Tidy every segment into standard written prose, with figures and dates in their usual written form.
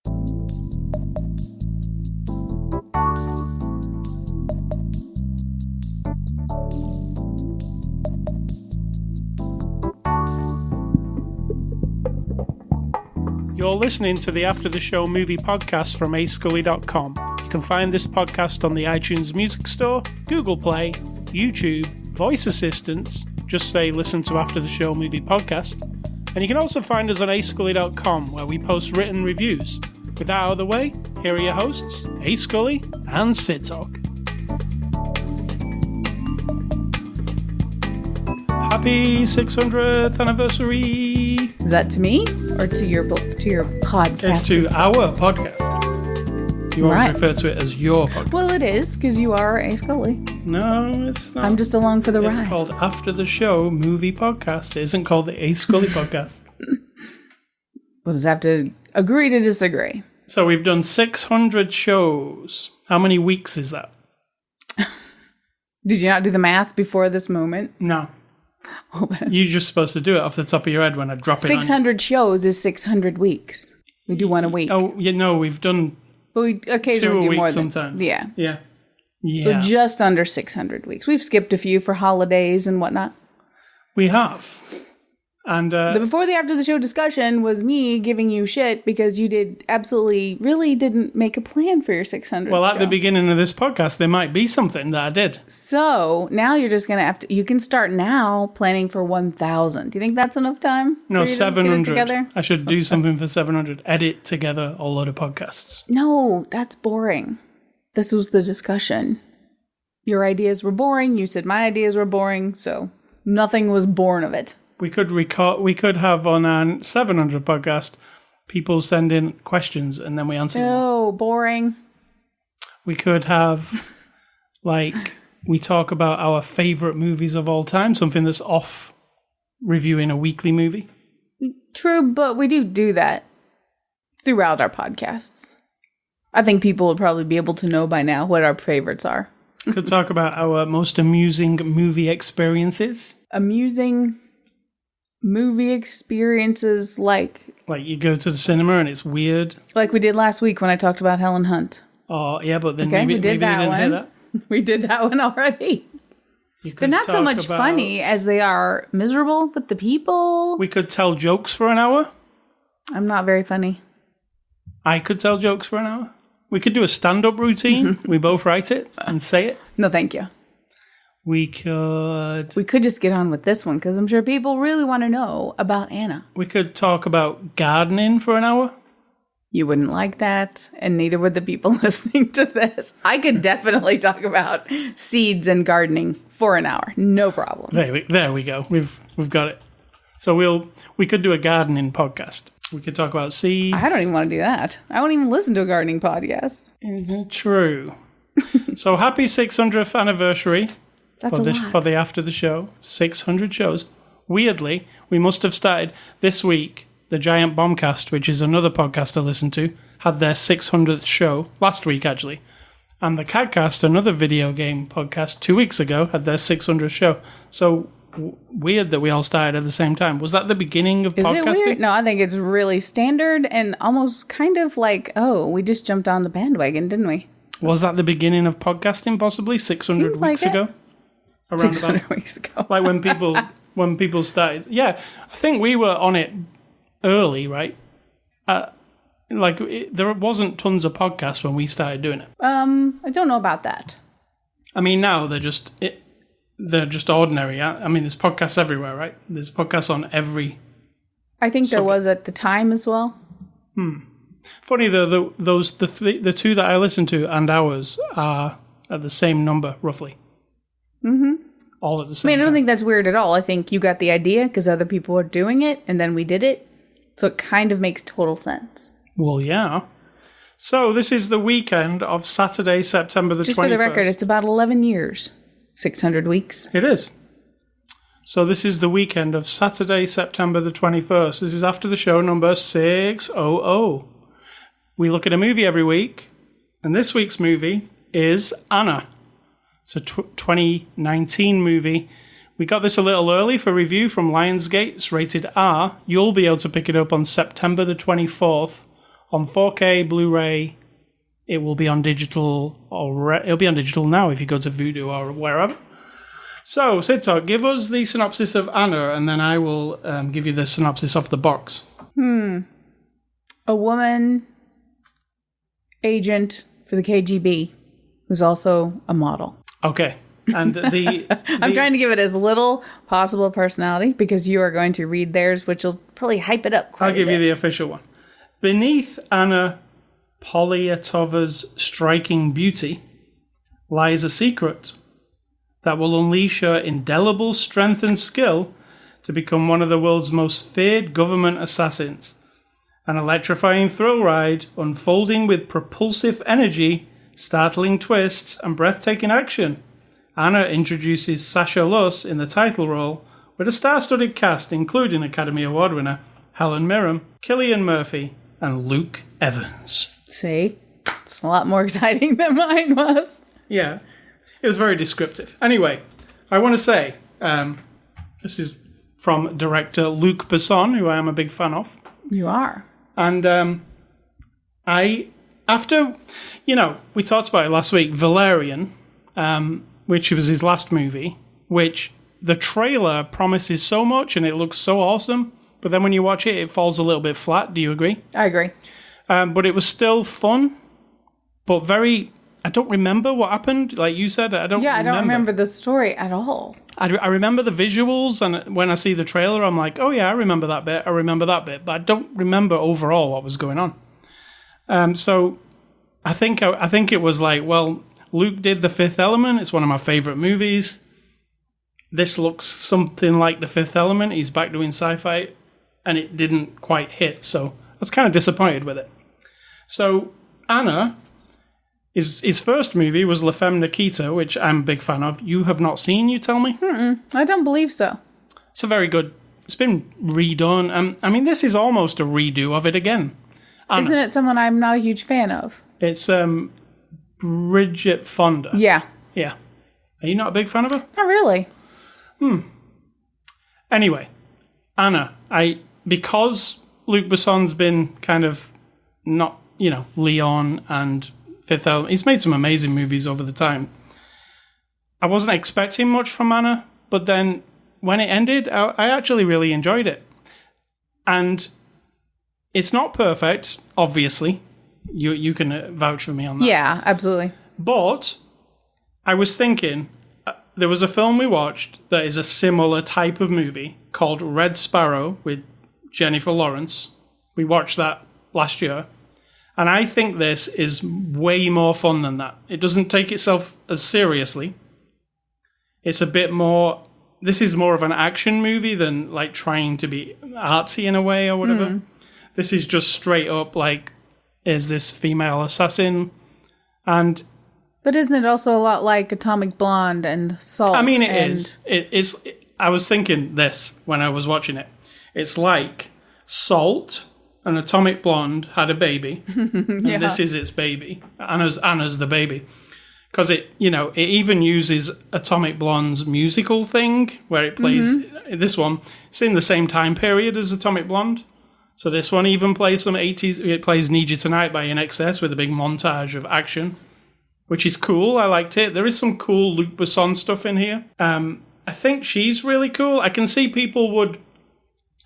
You're listening to the After the Show movie podcast from ascully.com. You can find this podcast on the iTunes Music Store, Google Play, YouTube, voice assistants, just say listen to After the Show movie podcast. And you can also find us on ascully.com, where we post written reviews. With that out of the way, here are your hosts, A Scully and Sid Talk. Happy 600th anniversary! Is that to me or to your podcast? It's to our podcast. You always refer to it as your podcast. Well, it is, because you are A Scully. No, it's not. I'm just along for the ride. It's called After the Show Movie Podcast. It isn't called the A Scully Podcast. We'll just have to agree to disagree. So we've done 600 shows. How many weeks is that? Did you not do the math before this moment? No. You're just supposed to do it off the top of your head when I drop it 600 shows is 600 weeks. We do one a week. Oh, you know, we've done but we occasionally do more than sometimes. Yeah. Yeah. So just under 600 weeks. We've skipped a few for holidays and whatnot. We have. And the before the after the show discussion was me giving you shit because you really didn't make a plan for your 600th well, at show. the beginning of this podcast, there might be something that I did. So now you're just going to you can start now planning for 1,000. Do you think that's enough time? No, for you 700. To get it together? I should do something for 700. Edit together a load of podcasts. No, that's boring. This was the discussion. Your ideas were boring. You said my ideas were boring. So nothing was born of it. We could have on our 700 podcast people send in questions and then we answer them. Oh, boring. We could have we talk about our favorite movies of all time, something that's off reviewing a weekly movie. True, but we do that throughout our podcasts. I think people would probably be able to know by now what our favorites are. Could talk about our most amusing movie experiences. Amusing movie experiences like you go to the cinema and it's weird. Like we did last week when I talked about Helen Hunt. Oh, yeah, but then okay, maybe we did that they didn't one. hear that. We did that one already. They're not so much funny as they are miserable with the people. We could tell jokes for an hour. I'm not very funny. I could tell jokes for an hour. We could do a stand-up routine. We both write it and say it. No, thank you. We could just get on with this one because I'm sure people really want to know about Anna. We could talk about gardening for an hour. You wouldn't like that, and neither would the people listening to this. I could definitely talk about seeds and gardening for an hour. No problem. There we go. We've got it. So we could do a gardening podcast. We could talk about seeds. I don't even want to do that. I won't even listen to a gardening podcast. Is it true? So happy 600th anniversary. That's a lot. For the after the show, 600 shows. Weirdly, we must have started this week. The Giant Bombcast, which is another podcast I listen to, had their 600th show last week, actually. And the Catcast, another video game podcast, 2 weeks ago, had their 600th show. So weird that we all started at the same time. Was that the beginning of podcasting? Is it weird? No, I think it's really standard and almost kind of like, we just jumped on the bandwagon, didn't we? Was that the beginning of podcasting, possibly 600 weeks ago? 600 weeks ago. Like when people started. Yeah, I think we were on it early, right? There wasn't tons of podcasts when we started doing it. I don't know about that. I mean, now they're just ordinary. I mean, there's podcasts everywhere, right? There's podcasts on every. I think there was at the time as well. Funny though, the two that I listen to and ours are at the same number roughly. Mm-hmm. All at the same. I don't think that's weird at all. I think you got the idea because other people were doing it, and then we did it, so it kind of makes total sense. Well, yeah. So this is the weekend of Saturday, September the 21st. Just for the record, it's about 11 years, 600 weeks. It is. So this is the weekend of Saturday, September the 21st. This is after the show number 600. We look at a movie every week, and this week's movie is Anna. It's a 2019 movie. We got this a little early for review from Lionsgate. It's rated R. You'll be able to pick it up on September the 24th on 4K Blu-ray. It will be on digital, it'll be on digital now if you go to Vudu or wherever. So, Sito, give us the synopsis of Anna, and then I will give you the synopsis of the box. A woman agent for the KGB who's also a model. Okay. And I'm trying to give it as little possible personality because you are going to read theirs, which will probably hype it up quite a bit. I'll give you the official one. Beneath Anna Polyatova's striking beauty lies a secret that will unleash her indelible strength and skill to become one of the world's most feared government assassins. An electrifying thrill ride unfolding with propulsive energy, startling twists, and breathtaking action. Anna introduces Sasha Luss in the title role with a star-studded cast including Academy Award winner Helen Mirren, Cillian Murphy, and Luke Evans. See? It's a lot more exciting than mine was. Yeah, it was very descriptive. Anyway, I want to say, this is from director Luc Besson, who I am a big fan of. You are. And after, we talked about it last week, Valerian, which was his last movie, which the trailer promises so much and it looks so awesome, but then when you watch it, it falls a little bit flat. Do you agree? I agree. But it was still fun, but I don't remember what happened. Like you said, I don't remember the story at all. I remember the visuals, and when I see the trailer, I'm like, oh yeah, I remember that bit, but I don't remember overall what was going on. So I think it was like, well, Luke did The Fifth Element. It's one of my favorite movies. This looks something like The Fifth Element. He's back doing sci-fi, and it didn't quite hit, so I was kind of disappointed with it. So Anna, his first movie was La Femme Nikita, which I'm a big fan of. You have not seen, you tell me? I don't believe so. It's a very good... It's been redone. I mean, this is almost a redo of it again. Anna. Isn't it someone I'm not a huge fan of? It's Bridget Fonda. Yeah. Yeah. Are you not a big fan of her? Not really. Anyway, Anna, because Luc Besson's been kind of not, Leon and Fifth Element, he's made some amazing movies over the time. I wasn't expecting much from Anna, but then when it ended, I actually really enjoyed it. And it's not perfect, obviously. You can vouch for me on that. Yeah, absolutely. But I was thinking, there was a film we watched that is a similar type of movie called Red Sparrow with Jennifer Lawrence. We watched that last year. And I think this is way more fun than that. It doesn't take itself as seriously. It's a bit more... This is more of an action movie than like trying to be artsy in a way or whatever. This is just straight up like, is this female assassin? And... But isn't it also a lot like Atomic Blonde and Salt? I mean, it is. It is. I was thinking this when I was watching it. It's like Salt and Atomic Blonde had a baby, and this is its baby. Anna's the baby, because it even uses Atomic Blonde's musical thing where it plays this one. It's in the same time period as Atomic Blonde, so this one even plays some 80s. It plays "Need You Tonight" by INXS with a big montage of action, which is cool. I liked it. There is some cool Luc Besson stuff in here. I think she's really cool. I can see people would...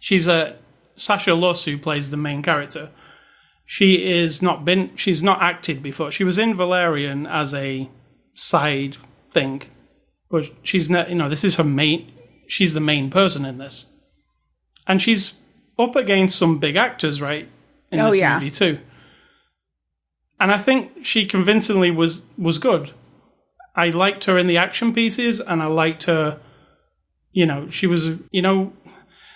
She's a Sasha Luss, who plays the main character. She's not acted before. She was in Valerian as a side thing. But she's not, this is her main... She's the main person in this. And she's up against some big actors, right? In this movie too. And I think she convincingly was good. I liked her in the action pieces, and I liked her, she was,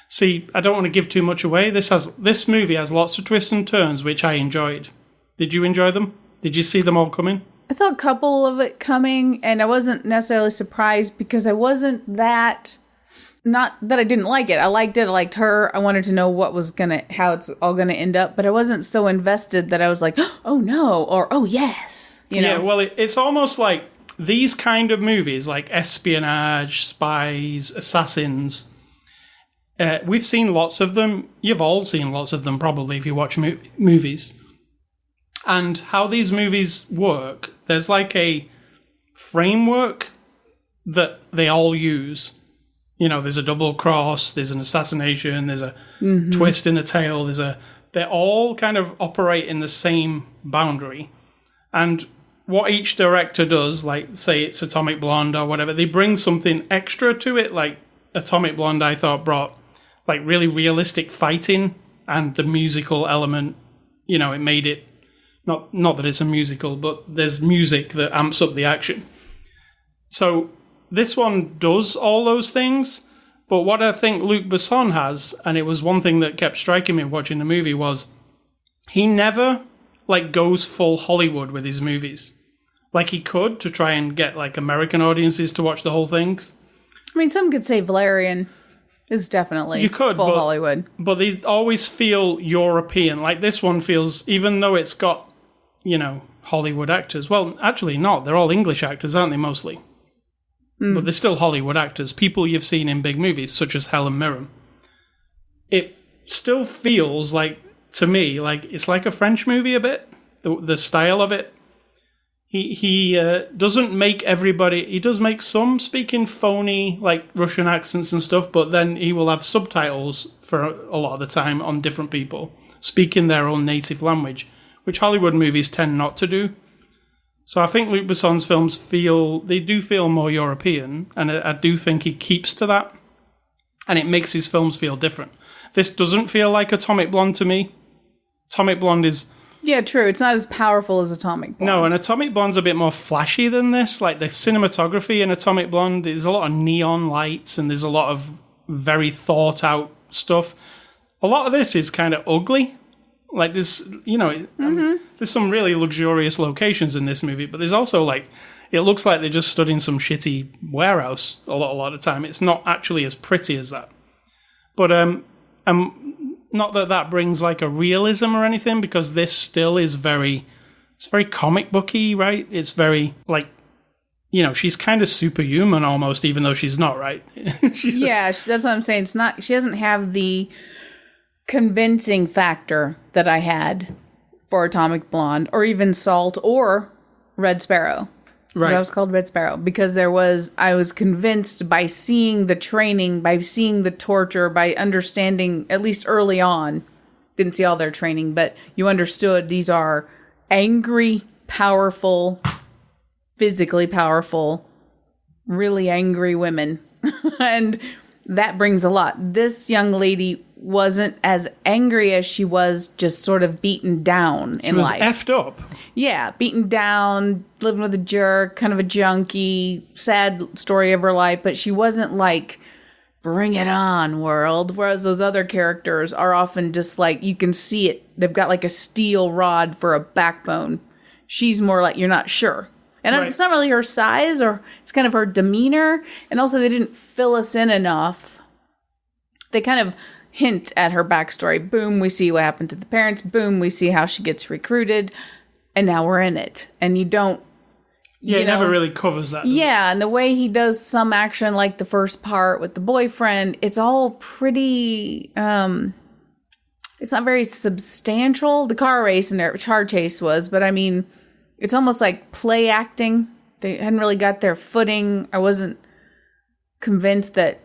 see, I don't want to give too much away. This movie has lots of twists and turns, which I enjoyed. Did you enjoy them? Did you see them all coming? I saw a couple of it coming, and I wasn't necessarily surprised because I wasn't that... Not that I didn't like it. I liked it. I liked her. I wanted to know how it's all gonna end up. But I wasn't so invested that I was like, oh no, or oh yes. Yeah, well, it's almost like these kind of movies, like espionage, spies, assassins. We've seen lots of them. You've all seen lots of them, probably, if you watch movies. And how these movies work, there's like a framework that they all use. You know, there's a double cross, there's an assassination, there's a twist in the tail, they all kind of operate in the same boundary. And what each director does, like say it's Atomic Blonde or whatever, they bring something extra to it. Like Atomic Blonde, I thought brought like really realistic fighting and the musical element. You know, it made it not that it's a musical, but there's music that amps up the action. So this one does all those things, but what I think Luc Besson has, and it was one thing that kept striking me watching the movie, was he never like goes full Hollywood with his movies. Like he could to try and get like American audiences to watch the whole thing. I mean, some could say Valerian is definitely full Hollywood. But they always feel European. Like this one feels, even though it's got, you know, Hollywood actors. Well, actually not. They're all English actors, aren't they, mostly? But they're still Hollywood actors. People you've seen in big movies, such as Helen Mirren. It still feels like, to me, like it's like a French movie a bit. The style of it. He doesn't make everybody... He does make some speaking phony, like Russian accents and stuff, but then he will have subtitles for a lot of the time on different people speaking their own native language, which Hollywood movies tend not to do. So I think Luc Besson's films do feel more European, and I do think he keeps to that, and it makes his films feel different. This doesn't feel like Atomic Blonde to me. Atomic Blonde is... Yeah, true. It's not as powerful as Atomic Blonde. No, and Atomic Blonde's a bit more flashy than this. Like the cinematography in Atomic Blonde, there's a lot of neon lights, and there's a lot of very thought out stuff. A lot of this is kind of ugly. Like there's, you know, there's some really luxurious locations in this movie, but there's also like, it looks like they just stood in some shitty warehouse a lot of the time. It's not actually as pretty as that. But not that brings like a realism or anything, because this still is very comic booky, right? It's very like, you know, she's kind of superhuman almost, even though she's not, right? That's what I'm saying. It's not. She doesn't have the convincing factor that I had for Atomic Blonde, or even Salt, or Red Sparrow. Right. That was called Red Sparrow, because I was convinced by seeing the training, by seeing the torture, by understanding, at least early on, didn't see all their training, but you understood these are angry, powerful, physically powerful, really angry women. And that brings a lot. This young lady wasn't as angry as she was just sort of beaten down in life. She was effed up. Yeah, beaten down, living with a jerk, kind of a junkie, sad story of her life, but she wasn't like, bring it on, world. Whereas those other characters are often just like, you can see it. They've got like a steel rod for a backbone. She's more like, you're not sure. And It's not really her size, or it's kind of her demeanor. And also they didn't fill us in enough. They kind of hint at her backstory. Boom, we see what happened to the parents. Boom, we see how she gets recruited. And now we're in it. And you don't... Yeah, it never really covers that. Yeah, and the way he does some action, like the first part with the boyfriend, it's all pretty... it's not very substantial. The car race and their car chase was, but I mean... It's almost like play acting. They hadn't really got their footing. I wasn't convinced that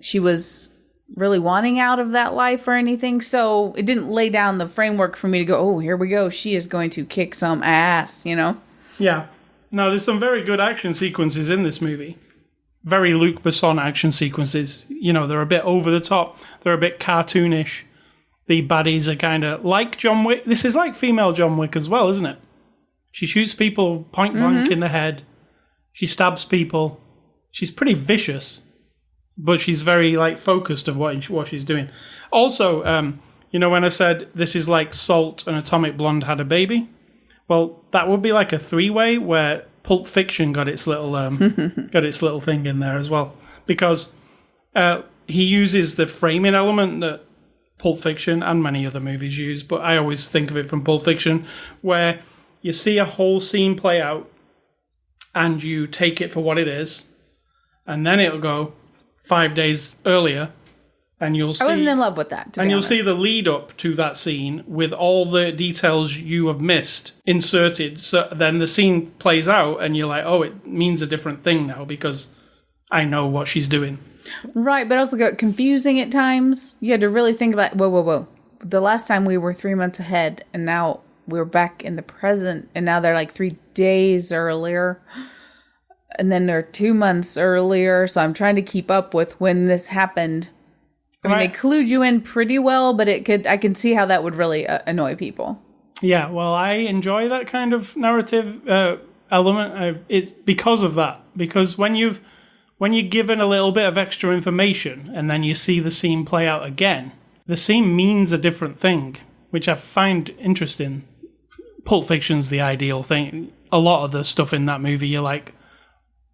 she was really wanting out of that life or anything. So it didn't lay down the framework for me to go, oh, here we go. She is going to kick some ass, you know? Yeah. No, there's some very good action sequences in this movie. Very Luc Besson action sequences. You know, they're a bit over the top. They're a bit cartoonish. The baddies are kind of like John Wick. This is like female John Wick as well, isn't it? She shoots people point blank in the head. She stabs people. She's pretty vicious, but she's very like focused of what she's doing. Also, you know, when I said this is like Salt and Atomic Blonde had a baby, well, that would be like a three-way where Pulp Fiction got its little thing in there as well, because he uses the framing element that Pulp Fiction and many other movies use, but I always think of it from Pulp Fiction, where you see a whole scene play out and you take it for what it is, and then it'll go 5 days earlier And you'll see, I wasn't in love with that, to be and you'll honest. see the lead up to that scene with all the details you have missed inserted. So then the scene plays out and you're like, oh, it means a different thing now because I know what she's doing. Right, but also got confusing at times. You had to really think about, whoa. The last time we were 3 months ahead, and now we're back in the present, and now they're like 3 days earlier. And then they're 2 months earlier, so I'm trying to keep up with when this happened. I mean, Right. they clued you in pretty well, but I can see how that would really annoy people. Yeah, well, I enjoy that kind of narrative element. It's because of that. Because when you're given a little bit of extra information and then you see the scene play out again, the scene means a different thing, which I find interesting. Pulp Fiction's the ideal thing. A lot of the stuff in that movie, you're like,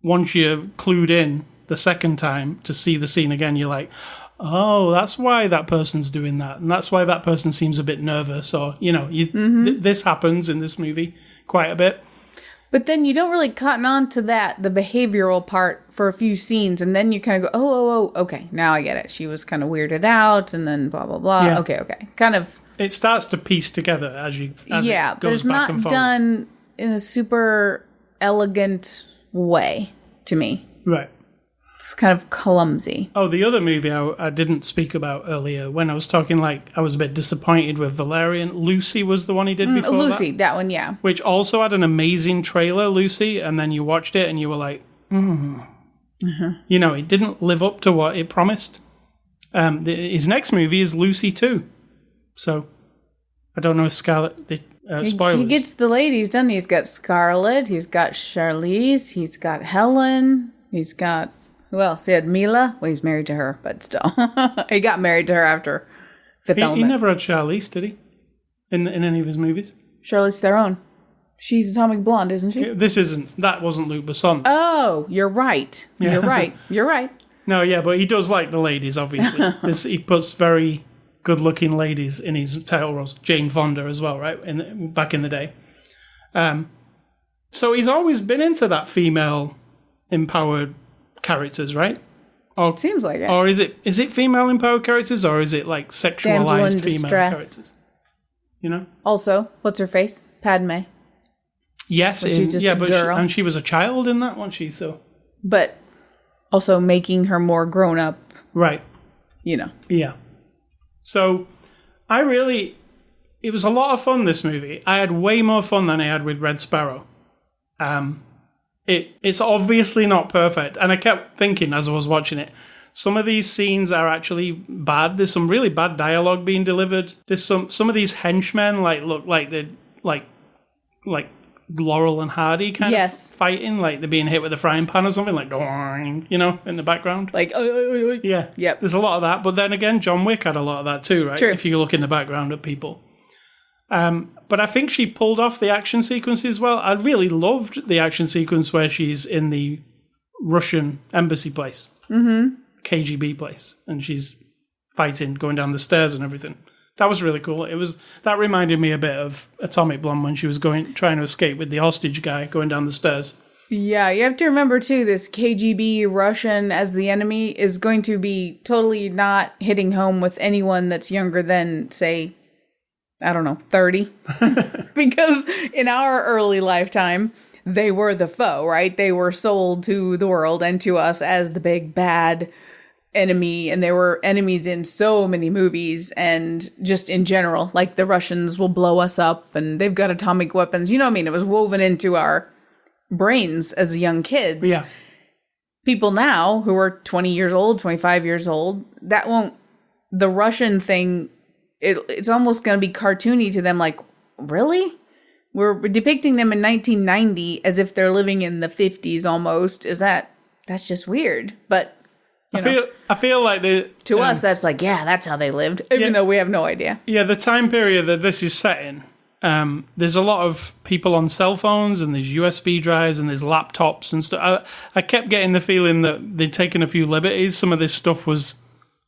once you're clued in the second time to see the scene again, you're like, oh, that's why that person's doing that. And that's why that person seems a bit nervous. Or, this happens in this movie quite a bit. But then you don't really cotton on to that, the behavioral part, for a few scenes. And then you kind of go, oh, okay, now I get it. She was kind of weirded out and then blah, blah, blah. Yeah. Okay. Kind of. It starts to piece together as it goes But it's back not and forward. done in a super elegant way to me. Right. It's kind of clumsy. Oh, the other movie I didn't speak about earlier when I was talking, like, I was a bit disappointed with Valerian. Lucy was the one he did before Lucy, that. that one, yeah. Which also had an amazing trailer, Lucy, and then you watched it and you were like, it didn't live up to what it promised. His next movie is Lucy 2. So, I don't know if Scarlett... spoilers. He gets the ladies, doesn't he? He's got Scarlett, he's got Charlize, he's got Helen, he's got... Who else? He had Mila. Well, he's married to her, but still. He got married to her after Fifth He Element. never had Charlize, did he? In any of his movies? Charlize Theron. She's Atomic Blonde, isn't she? That wasn't Luc Besson. Oh, you're right. Yeah. You're right. No, yeah, but he does like the ladies, obviously. He puts very good-looking ladies in his title roles. Jane Fonda as well, right? Back in the day. So he's always been into that female-empowered characters, right? Or Seems like it. Or is it female-empowered characters, or is it like sexualized female distress. characters? You know? Also, what's her face? Padme. Yes, But she's just a girl. and she was a child in that, wasn't she? So But also making her more grown up, right. Yeah. So, it was a lot of fun, this movie. I had way more fun than I had with Red Sparrow. It's obviously not perfect. And I kept thinking as I was watching it, some of these scenes are actually bad. There's some really bad dialogue being delivered. There's some of these henchmen look like they're like Laurel and Hardy kind of fighting, like they're being hit with a frying pan or something, like, in the background. like, Yeah. Yep. There's a lot of that. But then again, John Wick had a lot of that too, right? True. If you look in the background at people. But I think she pulled off the action sequences well. I really loved the action sequence where she's in the Russian embassy place. Mm-hmm. KGB place. And she's fighting, going down the stairs and everything. That was really cool. That reminded me a bit of Atomic Blonde when she was trying to escape with the hostage guy going down the stairs. Yeah, you have to remember too, this KGB Russian as the enemy is going to be totally not hitting home with anyone that's younger than, say, I don't know, 30. Because in our early lifetime, they were the foe, right? They were sold to the world and to us as the big bad enemy, and they were enemies in so many movies and just in general. Like the Russians will blow us up and they've got atomic weapons. You know what I mean? It was woven into our brains as young kids. Yeah. People now who are 20 years old, 25 years old, the Russian thing, it's almost going to be cartoony to them. Like, really? We're depicting them in 1990 as if they're living in the 50s almost. That's just weird. But I feel like to us, that's like, yeah, that's how they lived, even though we have no idea. Yeah, the time period that this is set in, there's a lot of people on cell phones, and there's USB drives, and there's laptops and stuff. I kept getting the feeling that they'd taken a few liberties. Some of this stuff was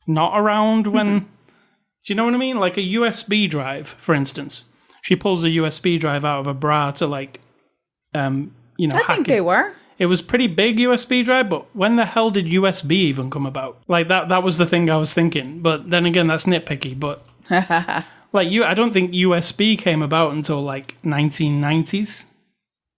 not around when... Do you know what I mean? Like a USB drive, for instance. She pulls a USB drive out of a bra to, like, I think they were. it was pretty big USB drive, but when the hell did USB even come about? Like that was the thing I was thinking. But then again, that's nitpicky. But like I don't think USB came about until like 1990s,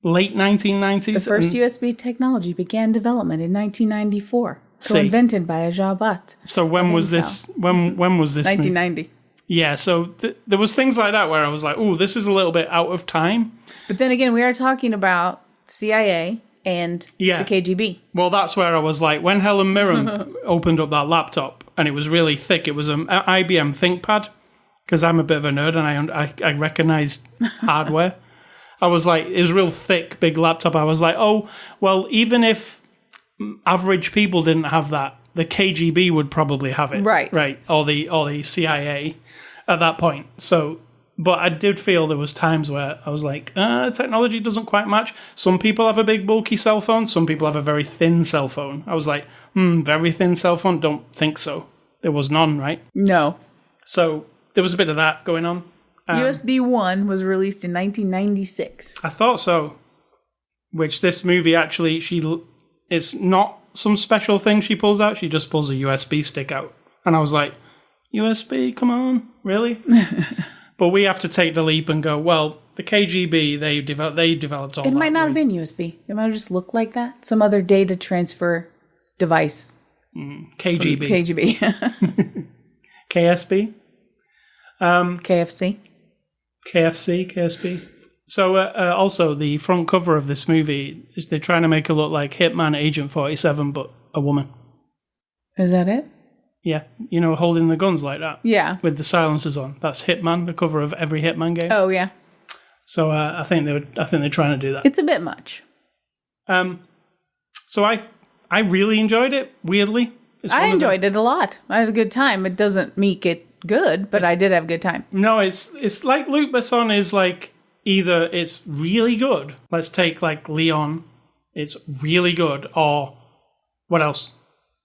late 1990s. The first USB technology began development in 1994, co-invented by Ajay Bhatt. So when was this? When was this? 1990. Yeah, so there was things like that where I was like, "Oh, this is a little bit out of time." But then again, we are talking about CIA and the KGB. Well, that's where I was like, when Helen Mirren opened up that laptop and it was really thick, it was an IBM ThinkPad, because I'm a bit of a nerd and I recognized hardware. I was like, it was a real thick, big laptop. I was like, oh, well, even if average people didn't have that, the KGB would probably have it. Right. Or the CIA at that point. So, but I did feel there was times where I was like, technology doesn't quite match. Some people have a big bulky cell phone. Some people have a very thin cell phone. I was like, very thin cell phone? Don't think so. There was none, right? No. So there was a bit of that going on. USB 1 was released in 1996. I thought so. Which this movie actually, it's not some special thing she pulls out. She just pulls a USB stick out. And I was like, USB, come on, really? But we have to take the leap and go, well, the KGB, they developed all that. It might not have been USB. It might have just looked like that. Some other data transfer device. KGB. KGB. KSB? KFC. KSB. So also, the front cover of this movie is they're trying to make her look like Hitman Agent 47, but a woman. Is that it? Yeah, holding the guns like that. Yeah. With the silencers on. That's Hitman, the cover of every Hitman game. Oh, yeah. So I think they're trying to do that. It's a bit much. So I really enjoyed it, weirdly. I enjoyed it a lot. I had a good time. It doesn't make it good, but I did have a good time. No, it's like Luc Besson is like, either it's really good, let's take like Leon, it's really good, or what else?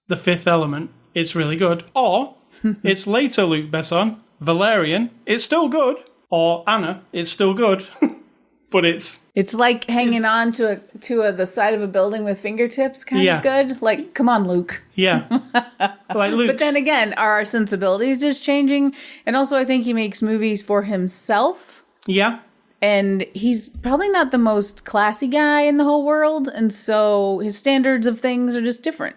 The Fifth Element, it's really good, or it's later Luc Besson, Valerian, it's still good, or Anna, it's still good. But it's like hanging on to the side of a building with fingertips, kind of good. Like, come on, Luke. Yeah, like Luke. But then again, are our sensibilities just changing? And also, I think he makes movies for himself. Yeah, and he's probably not the most classy guy in the whole world, and so his standards of things are just different.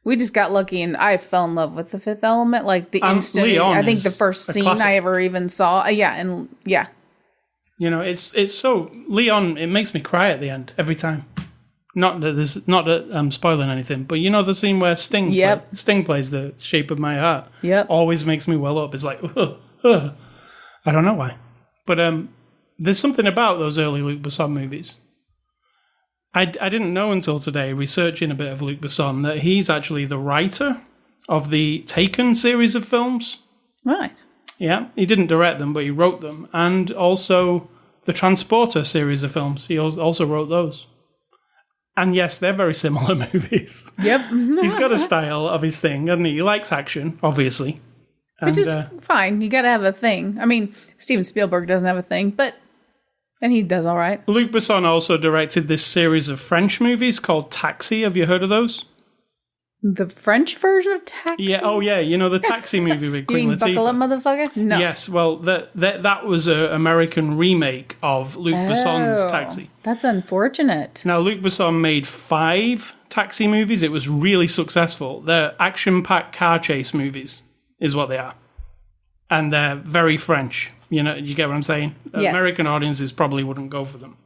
We just got lucky, and I fell in love with The Fifth Element, like the instant. Leon, I think the first scene I ever even saw. Yeah. It's so Leon. It makes me cry at the end every time. Not that I'm spoiling anything, but the scene where Sting plays The Shape of My Heart. Yep. Always makes me well up. It's like, I don't know why, but there's something about those early Luc Besson movies. I didn't know until today, researching a bit of Luc Besson, that he's actually the writer of the Taken series of films. Right. Yeah, he didn't direct them, but he wrote them. And also the Transporter series of films. He also wrote those. And yes, they're very similar movies. Yep. He's got a style of his thing, hasn't he? He likes action, obviously. Which is fine. You got to have a thing. I mean, Steven Spielberg doesn't have a thing, and he does all right. Luc Besson also directed this series of French movies called Taxi. Have you heard of those? The French version of Taxi? Yeah. Oh, yeah. The Taxi movie with Queen Latifah. Buckle Up, Motherfucker? No. Yes. Well, that was an American remake of Luc Besson's Taxi. That's unfortunate. Now, Luc Besson made 5 Taxi movies. It was really successful. They're action-packed car chase movies, is what they are. And they're very French. You get what I'm saying? Yes. American audiences probably wouldn't go for them.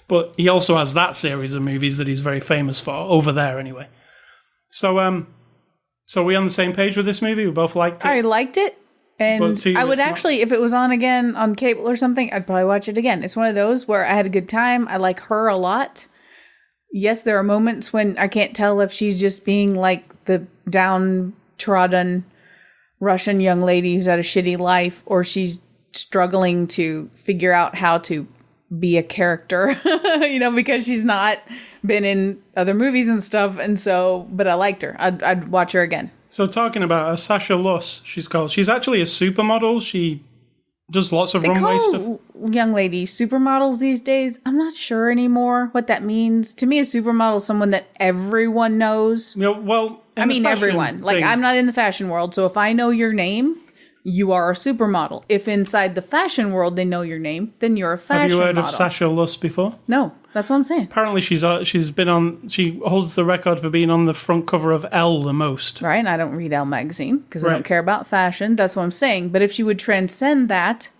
But he also has that series of movies that he's very famous for, over there anyway. So are we on the same page with this movie? We both liked it? I liked it. And I would actually, if it was on again on cable or something, I'd probably watch it again. It's one of those where I had a good time. I like her a lot. Yes, there are moments when I can't tell if she's just being like the downtrodden Russian young lady who's had a shitty life, or she's struggling to figure out how to be a character, because she's not been in other movies and stuff. And so, but I liked her. I'd watch her again. So talking about Sasha Luss, she's called. She's actually a supermodel. She does lots of They runway stuff. call young ladies supermodels these days. I'm not sure anymore what that means. To me, a supermodel is someone that everyone knows. Yeah, well, I mean, everyone. Like, I'm not in the fashion world, so if I know your name, you are a supermodel. If inside the fashion world they know your name, then you're a fashion model. Have you heard of Sasha Luss before? No, that's what I'm saying. Apparently, she holds the record for being on the front cover of Elle the most. Right? I don't read Elle magazine because I don't care about fashion. That's what I'm saying. But if she would transcend that,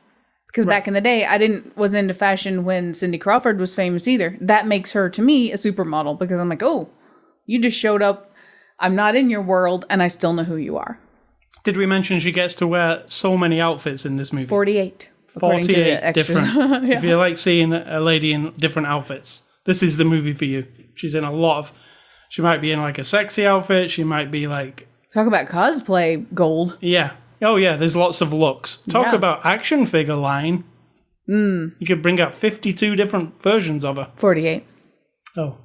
because back in the day, wasn't into fashion when Cindy Crawford was famous either. That makes her, to me, a supermodel because I'm like, oh, you just showed up. I'm not in your world, and I still know who you are. Did we mention she gets to wear so many outfits in this movie? 48. 48 different. Yeah. If you like seeing a lady in different outfits, this is the movie for you. She's in a lot of... She might be in like a sexy outfit. She might be like... Talk about cosplay gold. Yeah. Oh, yeah. There's lots of looks. Talk about action figure line. You could bring out 52 different versions of her. 48. Oh.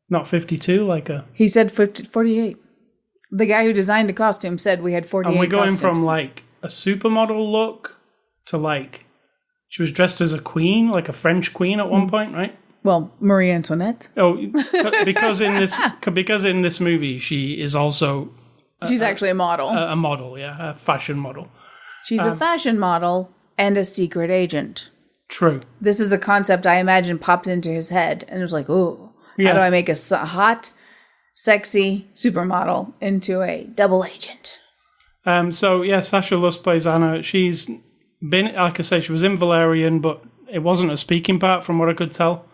Not 52, like a... He said 48. The guy who designed the costume said we had 48 And we're going costumes. from like a supermodel look to like... She was dressed as a queen, like a French queen at one point, right? Well, Marie Antoinette. Oh, because in this movie, she is also... She's actually a model. A model, yeah. A fashion model. She's a fashion model and a secret agent. True. This is a concept I imagine popped into his head. And it was like, ooh, how do I make a hot, sexy supermodel into a double agent? So, yeah, Sasha Luss plays Anna. She's been, like I say, she was in Valerian, but it wasn't a speaking part from what I could tell.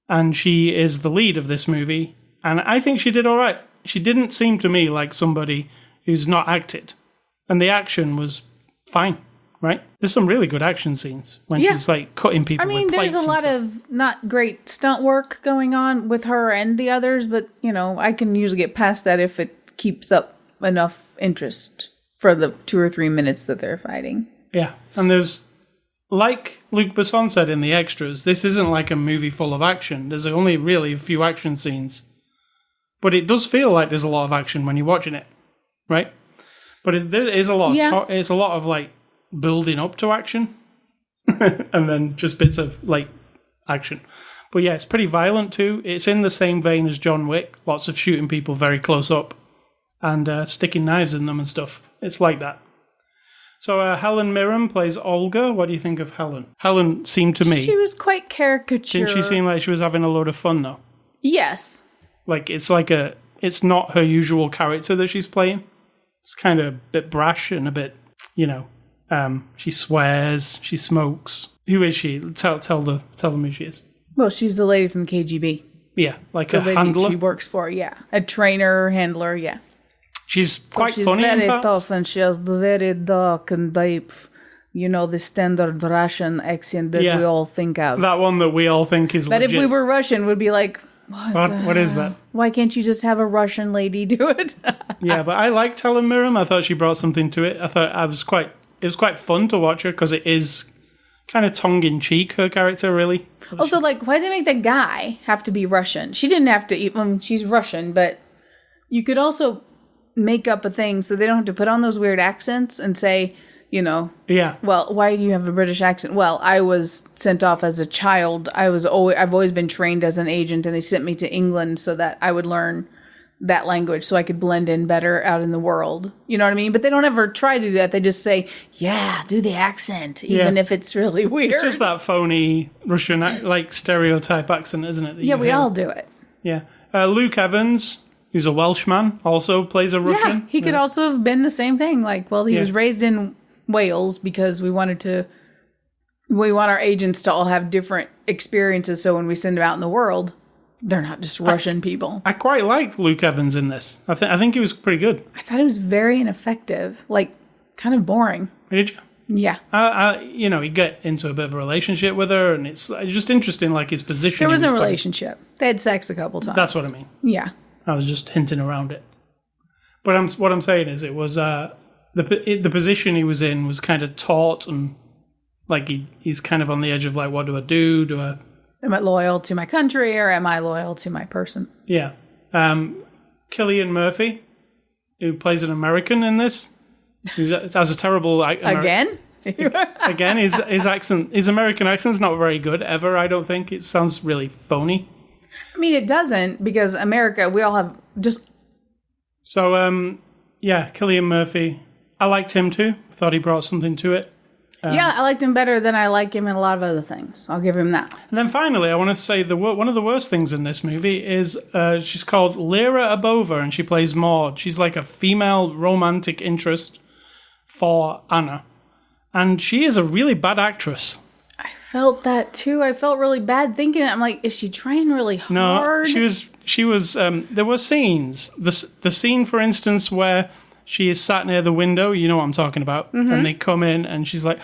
And she is the lead of this movie. And I think she did all right. She didn't seem to me like somebody who's not acted. And the action was fine, right? There's some really good action scenes when she's like cutting people with plates. There's a lot of not great stunt work going on with her and the others, but, you know, I can usually get past that if it keeps up enough interest for the 2 or 3 minutes that they're fighting. Yeah, and there's, like Luc Besson said in the extras, this isn't like a movie full of action. There's only really a few action scenes. But it does feel like there's a lot of action when you're watching it, right? But there is a lot of it's a lot of like building up to action, and then just bits of like action. But yeah, it's pretty violent too. It's in the same vein as John Wick. Lots of shooting people very close up and sticking knives in them and stuff. It's like that. So Helen Mirren plays Olga. What do you think of Helen? Helen seemed to me... She was quite caricature. Didn't she seem like she was having a load of fun, though? Yes. Like, it's not her usual character that she's playing. It's kind of a bit brash and a bit, she swears, she smokes. Who is she? Tell them who she is. Well, she's the lady from the KGB. Yeah, like a handler. She works for, a trainer, handler, yeah. She's quite funny in parts. She's very tough and she has the very dark and deep, the standard Russian accent that we all think of. That one that we all think is legit. That if we were Russian, would be like, what is that? Why can't you just have a Russian lady do it? Yeah, but I liked Helen Mirren. I thought she brought something to it. I thought it was quite fun to watch her because it is kind of tongue-in-cheek, her character, really. Also, why did they make the guy have to be Russian? She didn't have to, she's Russian, but you could also make up a thing so they don't have to put on those weird accents and say, well, why do you have a British accent? Well, I was sent off as a child. I've always been trained as an agent, and they sent me to England so that I would learn that language so I could blend in better out in the world. You know what I mean? But they don't ever try to do that. They just say, do the accent, even if it's really weird. It's just that phony Russian, stereotype accent, isn't it? Yeah, we all do it. Yeah. Luke Evans, who's a Welshman, also plays a Russian. Yeah, he could also have been the same thing. He was raised in Wales because we want our agents to all have different experiences, so when we send them out in the world, they're not just Russian people. I quite liked Luke Evans in this. I think he was pretty good. I thought it was very ineffective, kind of boring. Did you? Yeah. He'd get into a bit of a relationship with her, and it's just interesting, his position. There was a relationship. They had sex a couple times. That's what I mean. Yeah. I was just hinting around it. But what I'm saying is it was... The position he was in was kind of taut and he's kind of on the edge of what do I do? Am I loyal to my country or am I loyal to my person? Yeah. Cillian Murphy, who plays an American in this, who has a terrible... Again? Again, his accent, his American accent's not very good ever, I don't think. It sounds really phony. I mean, it doesn't, because America, we all have just... So, Cillian Murphy. I liked him too. Thought he brought something to it. Yeah, I liked him better than I like him in a lot of other things. I'll give him that. And then finally, I want to say one of the worst things in this movie is she's called Lyra Abova, and she plays Maud. She's like a female romantic interest for Anna. And she is a really bad actress. I felt that too. I felt really bad thinking it. I'm like, is she trying really hard? No, she was, there were scenes. The scene, for instance, where she is sat near the window, you know what I'm talking about, and they come in and she's like...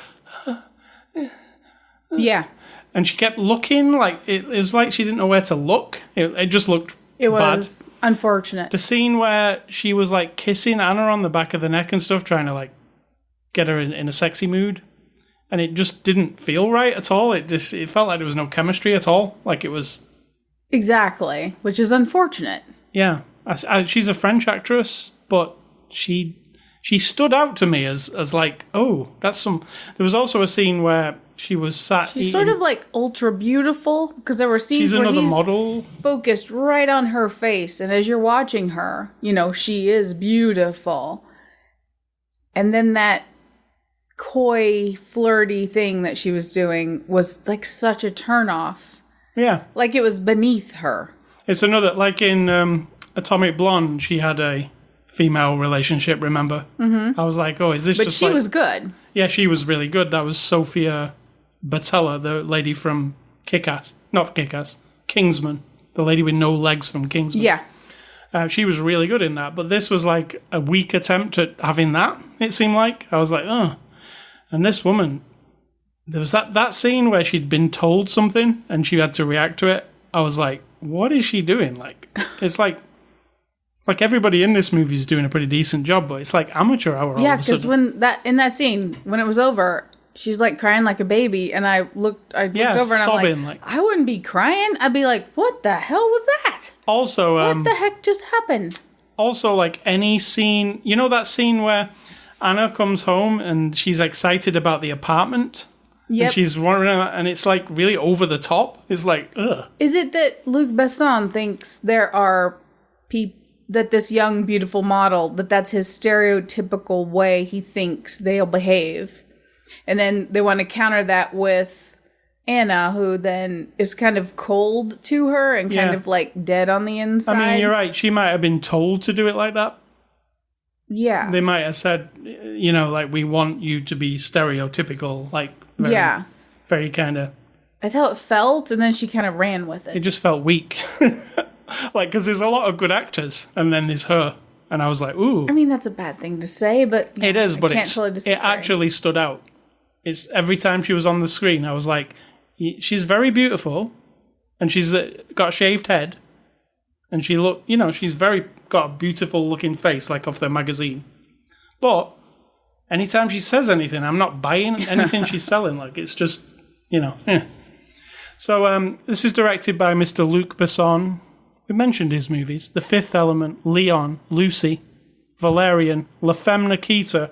Yeah. And she kept looking, like, it was like she didn't know where to look. It just looked It was bad. Unfortunate. The scene where she was, like, kissing Anna on the back of the neck and stuff, trying to, like, get her in a sexy mood. And it just didn't feel right at all. It felt like there was no chemistry at all. Like, it was... Exactly. Which is unfortunate. Yeah. She's a French actress, but she stood out to me as like, oh, that's some... There was also a scene where she was sat She's sort of like ultra beautiful, because there were scenes she's where another he's model. focused right on her face, and as you're watching her, you know, she is beautiful. And then that coy, flirty thing that she was doing was like such a turnoff. Yeah. Like it was beneath her. It's another, like in Atomic Blonde, she had a female relationship, remember? Mm-hmm. I was like, oh, is this but just she was good. Yeah, she was really good. That was Sophia Boutella, the lady from Kick-Ass. Not Kick-Ass, Kingsman. The lady with no legs from Kingsman. Yeah. She was really good in that. But this was like a weak attempt at having that, it seemed like. I was like, oh. And this woman, there was that scene where she'd been told something and she had to react to it. I was like, what is she doing? Like, it's like everybody in this movie is doing a pretty decent job, but it's like amateur hour. Yeah, because in that scene, when it was over, she's like crying like a baby, and I looked over and sobbing, I'm like, I wouldn't be crying. I'd be like, what the hell was that? Also, what the heck just happened? Also, like any scene, you know that scene where Anna comes home and she's excited about the apartment? Yep. And she's wondering, and it's like really over the top. It's like, ugh. Is it that Luc Besson thinks there are people, that this young, beautiful model, that's his stereotypical way he thinks they'll behave? And then they want to counter that with Anna, who then is kind of cold to her and kind of like dead on the inside. I mean, you're right. She might have been told to do it like that. Yeah. They might have said, you know, like, we want you to be stereotypical, like, very kind of... That's how it felt, and then she kind of ran with it. It just felt weak. Like, because there's a lot of good actors, and then there's her. And I was like, ooh. I mean, that's a bad thing to say, but... It is, but it actually stood out. It's every time she was on the screen, I was like, she's very beautiful, and she's got a shaved head, and she she's got a beautiful looking face, like off the magazine. But anytime she says anything, I'm not buying anything she's selling. Like, it's just, So this is directed by Mr. Luc Besson. We mentioned his movies: The Fifth Element, Leon, Lucy, Valerian, La Femme Nikita,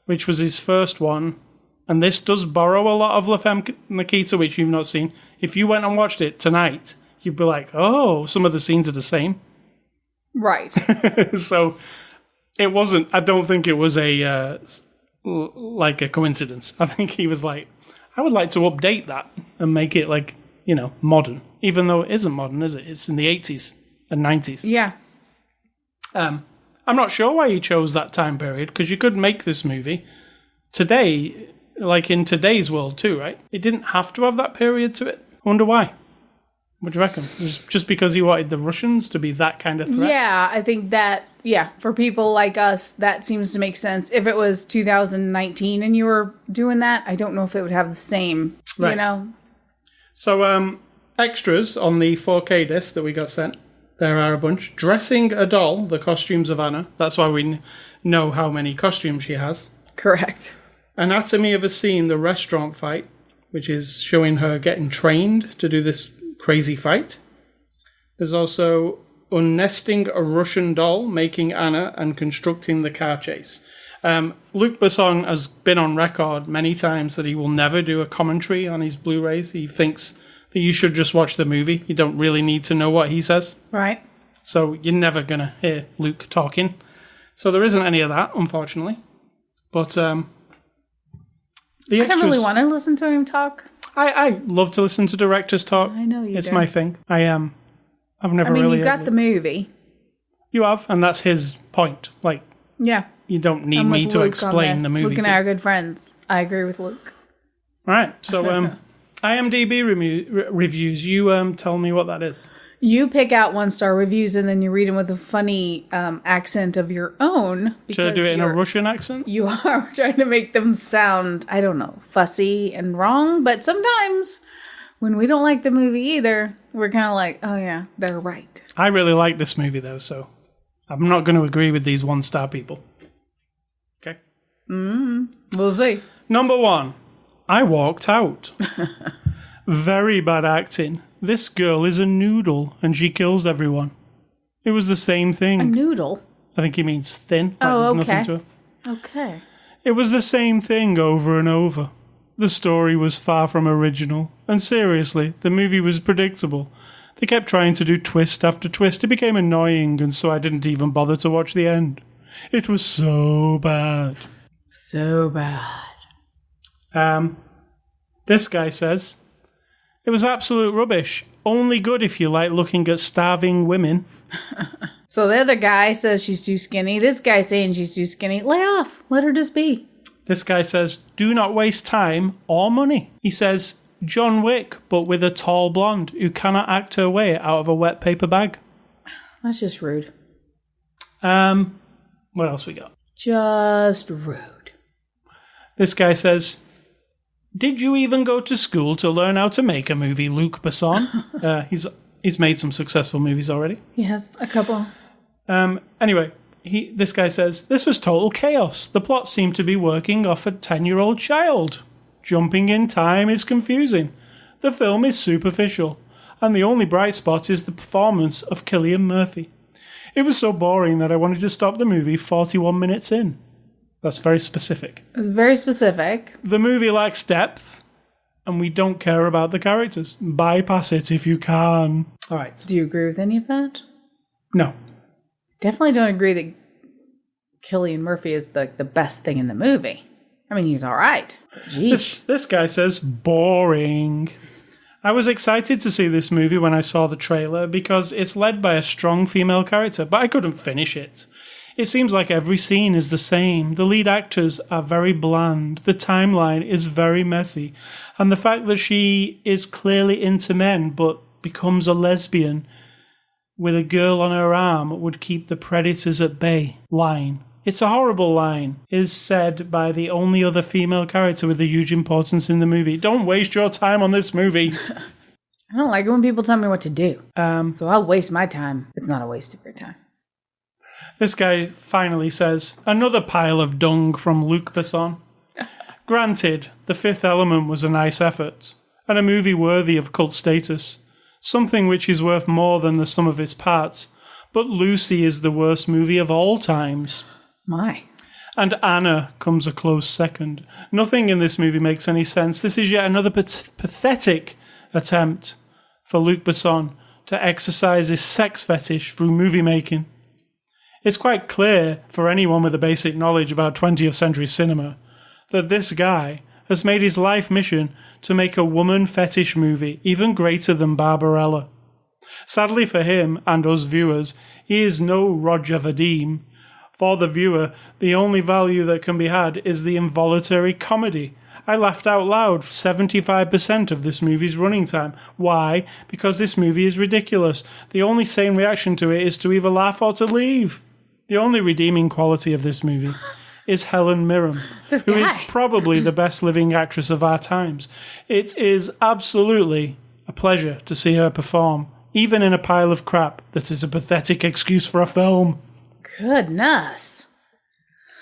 which was his first one. And this does borrow a lot of La Femme Nikita, which you've not seen. If you went and watched it tonight, you'd be like, oh, some of the scenes are the same. Right. So it wasn't, I don't think it was like a coincidence. I think he was like, I would like to update that and make it like, modern. Even though it isn't modern, is it? It's in the 80s and 90s. Yeah. I'm not sure why he chose that time period, because you could make this movie today, like in today's world too, right? It didn't have to have that period to it. I wonder why. What do you reckon? Just because he wanted the Russians to be that kind of threat? Yeah, I think that, for people like us, that seems to make sense. If it was 2019 and you were doing that, I don't know if it would have the same, right. So, extras on the 4K disc that we got sent. There are a bunch. Dressing a Doll, the costumes of Anna. That's why we know how many costumes she has. Correct. Anatomy of a Scene, the restaurant fight, which is showing her getting trained to do this crazy fight. There's also Unnesting a Russian Doll, making Anna and constructing the car chase. Luc Besson has been on record many times that he will never do a commentary on his Blu-rays. He thinks that you should just watch the movie. You don't really need to know what he says. Right. So you're never going to hear Luke talking. So there isn't any of that, unfortunately. But the I don't really want to listen to him talk. I love to listen to directors talk. I know you It's do. my thing. I've never really... you got the movie. You have, and that's his point. Like, Yeah. you don't need I'm me with to Luke on explain this. the movie Luke and to I you. are good friends. I agree with Luke. All right, so IMDb reviews. You tell me what that is. You pick out 1-star reviews and then you read them with a funny accent of your own. Should I do it in a you're- Russian accent? You are trying to make them sound, I don't know, fussy and wrong. But sometimes when we don't like the movie either, we're kind of like, oh yeah, they're right. I really like this movie, though, so I'm not going to agree with these 1-star people. Okay. We'll see. Number 1, I walked out. Very bad acting. This girl is a noodle, and she kills everyone. It was the same A thing. noodle. I think he means thin. Like Oh, there's okay. nothing to it. Okay. It was the same thing over and over. The story was far from original, and seriously, the movie was predictable. They kept trying to do twist after twist. It became annoying, and so I didn't even bother to watch the end. It was so bad. So bad. This guy says, it was absolute rubbish. Only good if you like looking at starving women. So the other guy says she's too skinny. This guy saying she's too skinny. Lay off. Let her just be. This guy says, do not waste time or money. He says, John Wick, but with a tall blonde who cannot act her way out of a wet paper bag. That's just rude. What else we got? Just rude. This guy says, did you even go to school to learn how to make a movie, Luc Besson? He's made some successful movies already. Yes, a couple. Anyway, this guy says, this was total chaos. The plot seemed to be working off a 10-year-old child. Jumping in time is confusing. The film is superficial. And the only bright spot is the performance of Cillian Murphy. It was so boring that I wanted to stop the movie 41 minutes in. That's very specific. It's very specific. The movie lacks depth, and we don't care about the characters. Bypass it if you can. All right. Do you agree with any of that? No. Definitely don't agree that Cillian Murphy is the best thing in the movie. I mean, he's all right. Jeez. This guy says, boring. I was excited to see this movie when I saw the trailer because it's led by a strong female character, but I couldn't finish it. It seems like every scene is the same. The lead actors are very bland. The timeline is very messy. And the fact that she is clearly into men but becomes a lesbian with a girl on her arm would keep the predators at bay line. It's a horrible line, is said by the only other female character with a huge importance in the movie. Don't waste your time on this movie. I don't like it when people tell me what to do. So I'll waste my time. It's not a waste of your time. This guy finally says, another pile of dung from Luc Besson. Granted, The Fifth Element was a nice effort, and a movie worthy of cult status, something which is worth more than the sum of its parts, but Lucy is the worst movie of all times. My. And Anna comes a close second. Nothing in this movie makes any sense. This is yet another pathetic attempt for Luc Besson to exercise his sex fetish through movie making. It's quite clear for anyone with a basic knowledge about 20th century cinema that this guy has made his life mission to make a woman fetish movie even greater than Barbarella. Sadly for him and us viewers, he is no Roger Vadim. For the viewer, the only value that can be had is the involuntary comedy. I laughed out loud 75% of this movie's running time. Why? Because this movie is ridiculous. The only sane reaction to it is to either laugh or to leave. The only redeeming quality of this movie is Helen Mirren, who is probably the best living actress of our times. It is absolutely a pleasure to see her perform, even in a pile of crap that is a pathetic excuse for a film. Goodness.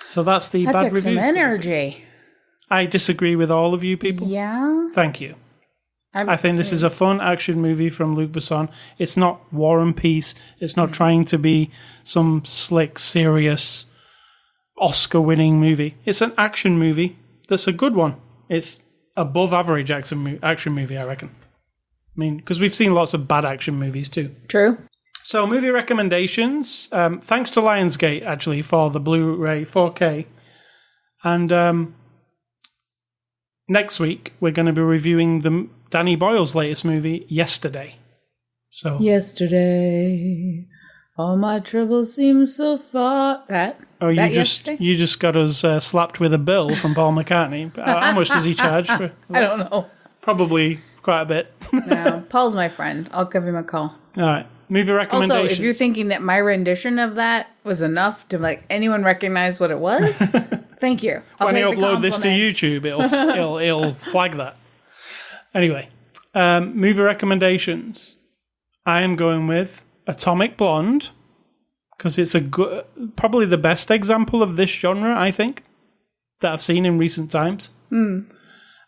So that's the That bad took reviews. some energy. I disagree with all of you people. Yeah. Thank you. I think this is a fun action movie from Luc Besson. It's not War and Peace. It's not trying to be some slick, serious Oscar-winning movie. It's an action movie that's a good one. It's above average action movie, I reckon. I mean, because we've seen lots of bad action movies too. True. So, movie recommendations. Thanks to Lionsgate, actually, for the Blu-ray 4K. And next week, we're going to be reviewing Danny Boyle's latest movie, Yesterday. So, yesterday, all my troubles seem so far. Oh, you just got us slapped with a bill from Paul McCartney. How much does he charge? I don't know. Probably quite a bit. No, Paul's my friend. I'll give him a call. All right. Movie recommendations. Also, if you're thinking that my rendition of that was enough to make anyone recognize what it was, thank you. When you upload this to YouTube, it'll flag that. Anyway, movie recommendations. I am going with Atomic Blonde because it's probably the best example of this genre, I think, that I've seen in recent times. And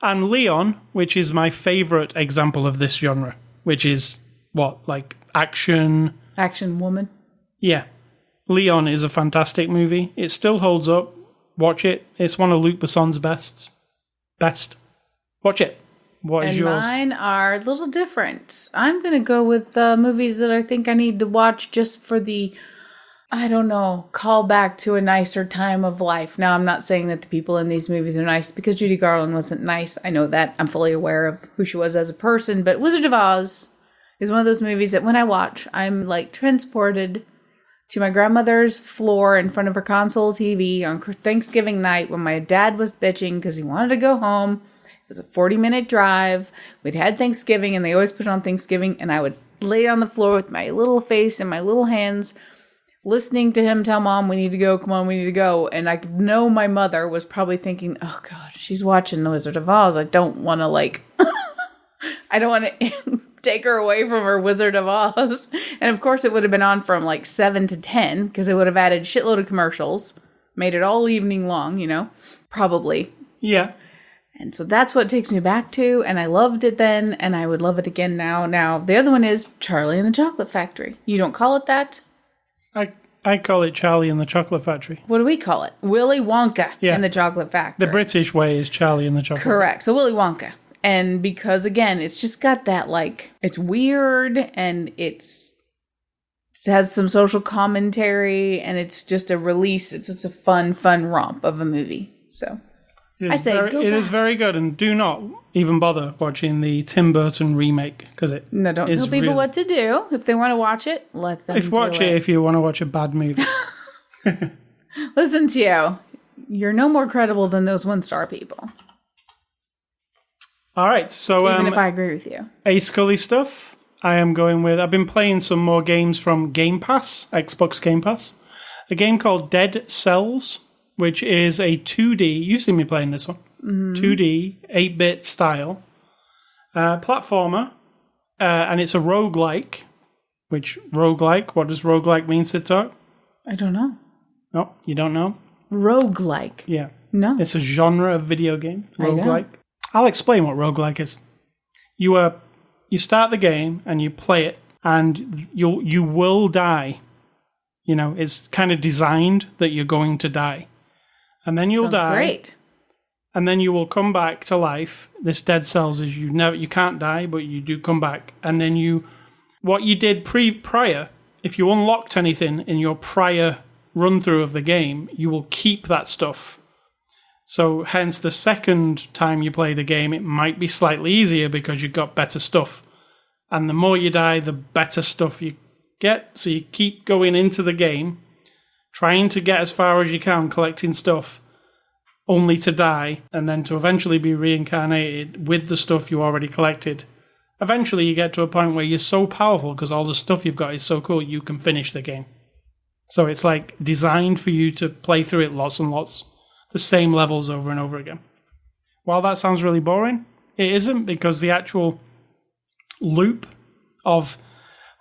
Leon, which is my favorite example of this genre, which is like action woman. Yeah. Leon is a fantastic movie. It still holds up. Watch it. It's one of Luc Besson's best. Watch it. What is yours? Mine are a little different. I'm going to go with movies that I think I need to watch just for the, I don't know, call back to a nicer time of life. Now, I'm not saying that the people in these movies are nice because Judy Garland wasn't nice. I know that. I'm fully aware of who she was as a person. But Wizard of Oz is one of those movies that when I watch, I'm like transported to my grandmother's floor in front of her console TV on Thanksgiving night when my dad was bitching because he wanted to go home. It was a 40-minute drive. We'd had Thanksgiving, and they always put it on Thanksgiving, and I would lay on the floor with my little face and my little hands, listening to him tell Mom, we need to go, come on, we need to go. And I know my mother was probably thinking, oh, God, she's watching The Wizard of Oz. I don't want to, I don't want to take her away from her Wizard of Oz. And of course it would have been on from 7 to 10 because it would have added shitload of commercials, made it all evening long, probably. Yeah. And so that's what it takes me back to, and I loved it then, and I would love it again now. Now, the other one is Charlie and the Chocolate Factory. You don't call it that? I call it Charlie and the Chocolate Factory. What do we call it? Willy Wonka and the Chocolate Factory. The British way is Charlie and the Chocolate Correct. So Willy Wonka. And because, again, it's just got that, it's weird, and it has some social commentary, and it's just a release. It's just a fun romp of a movie. So I say go back. It is very good, and do not even bother watching the Tim Burton remake, because it No, don't tell people what to do. If they want to watch it, let them watch it if you want to watch a bad movie. Listen to you. You're no more credible than those one-star people. All right, so even if I agree with you. A Scully stuff. I've been playing some more games from Game Pass, Xbox Game Pass. A game called Dead Cells, which is a 2D, you've seen me playing this one, 2D, 8-bit style platformer, and it's a roguelike, what does roguelike mean, Sid Talk? I don't know. No, you don't know? Roguelike? Yeah. No. It's a genre of video game, roguelike. I'll explain what roguelike is. You start the game and you play it, and you will die. It's kind of designed that you're going to die. And then you'll die. Great. And then you will come back to life. This Dead Cells is you can't die, but you do come back. And then what you did prior, if you unlocked anything in your prior run through of the game, you will keep that stuff. So hence the second time you play the game, it might be slightly easier because you've got better stuff. And the more you die, the better stuff you get. So you keep going into the game, trying to get as far as you can, collecting stuff, only to die, and then to eventually be reincarnated with the stuff you already collected. Eventually you get to a point where you're so powerful because all the stuff you've got is so cool, you can finish the game. So it's designed for you to play through it lots and lots, the same levels over and over again. While that sounds really boring, it isn't, because the actual loop of,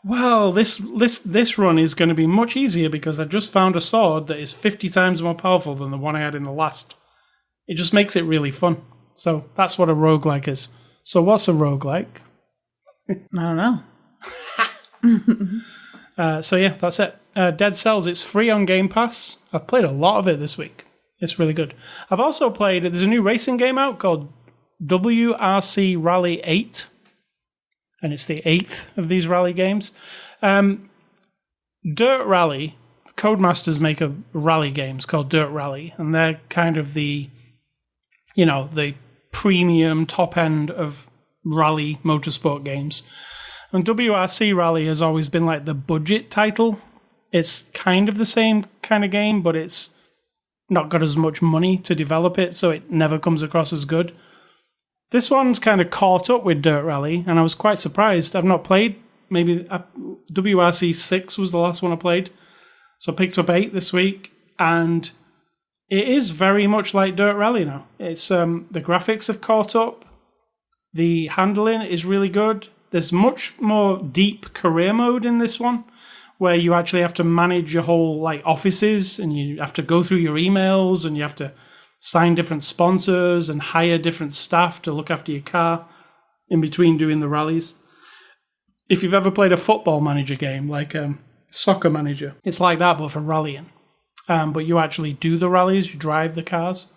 this run is going to be much easier because I just found a sword that is 50 times more powerful than the one I had in the last. It just makes it really fun. So that's what a roguelike is. So what's a roguelike? I don't know. So yeah, that's it. Dead Cells, it's free on Game Pass. I've played a lot of it this week. It's really good. I've also played, there's a new racing game out called WRC Rally 8. And it's the 8th of these rally games. Dirt Rally, Codemasters make a rally games called Dirt Rally. And they're kind of the premium top end of rally motorsport games. And WRC Rally has always been like the budget title. It's kind of the same kind of game, but it's not got as much money to develop it, so it never comes across as good. This one's kind of caught up with Dirt Rally, and I was quite surprised. I've not played, maybe WRC 6 was the last one I played, so I picked up 8 this week, and it is very much like Dirt Rally now. It's the graphics have caught up, the handling is really good. There's much more deep career mode in this one, where you actually have to manage your whole offices, and you have to go through your emails, and you have to sign different sponsors and hire different staff to look after your car in between doing the rallies. If you've ever played a football manager game, like Soccer Manager, it's like that, but for rallying. But you actually do the rallies, you drive the cars.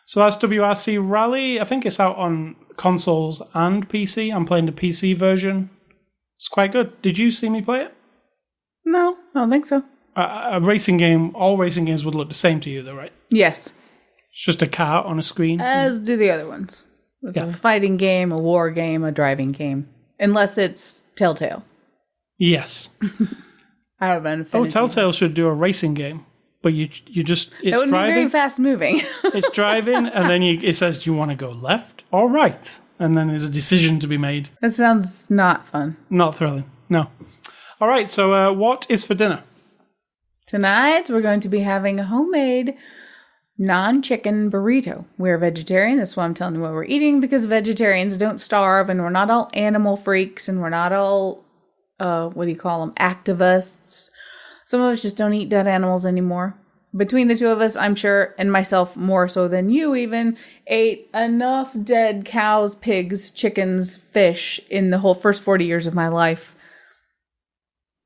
So that's WRC Rally. I think it's out on consoles and PC. I'm playing the PC version. It's quite good. Did you see me play it? No, I don't think so. A racing game, all racing games would look the same to you, though, right? Yes. It's just a car on a screen. As do the other ones. It's a fighting game, a war game, a driving game. Unless it's Telltale. Yes. I have an affinity. Telltale should do a racing game. But you just, it's that would driving. Be very fast moving. It's driving, and then it says, do you want to go left or right? And then there's a decision to be made. That sounds not fun. Not thrilling, no. All right, so what is for dinner? Tonight, we're going to be having a homemade non-chicken burrito. We're vegetarian. That's why I'm telling you what we're eating, because vegetarians don't starve, and we're not all animal freaks, and we're not all, activists. Some of us just don't eat dead animals anymore. Between the two of us, I'm sure, and myself more so than you even, ate enough dead cows, pigs, chickens, fish in the whole first 40 years of my life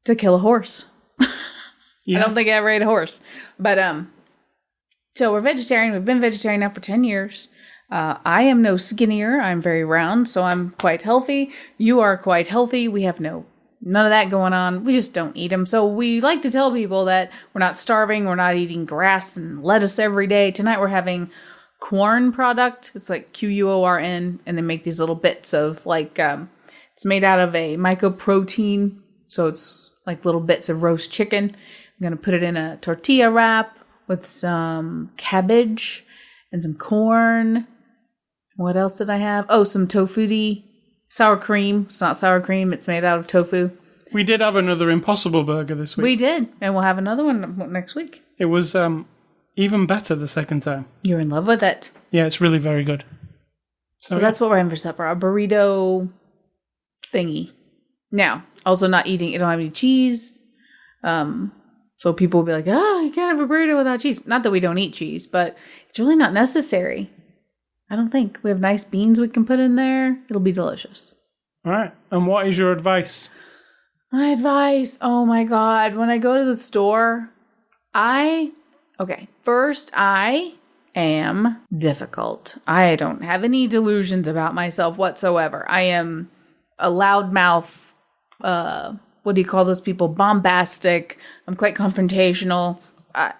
to kill a horse. Yeah. I don't think I ever ate a horse. But, so we're vegetarian. We've been vegetarian now for 10 years. I am no skinnier. I'm very round, so I'm quite healthy. You are quite healthy. We have none of that going on. We just don't eat them. So we like to tell people that we're not starving. We're not eating grass and lettuce every day. Tonight we're having Quorn product. It's like Quorn, and they make these little bits of it's made out of a mycoprotein. So it's like little bits of roast chicken. I'm going to put it in a tortilla wrap with some cabbage and some corn. What else did I have? Oh, some tofutti. Sour cream. It's not sour cream. It's made out of tofu. We did have another Impossible Burger this week. We did. And we'll have another one next week. It was even better the second time. You're in love with it. Yeah, it's really very good. So that's what we're having for supper. A burrito thingy. Now, also not eating. It don't have any cheese. So people will be like, oh, you can't have a burrito without cheese. Not that we don't eat cheese, but it's really not necessary. I don't think. We have nice beans we can put in there. It'll be delicious. All right. And what is your advice? My advice? Oh my God. When I go to the store, first, I am difficult. I don't have any delusions about myself whatsoever. I am a loudmouth, what do you call those people? Bombastic. I'm quite confrontational.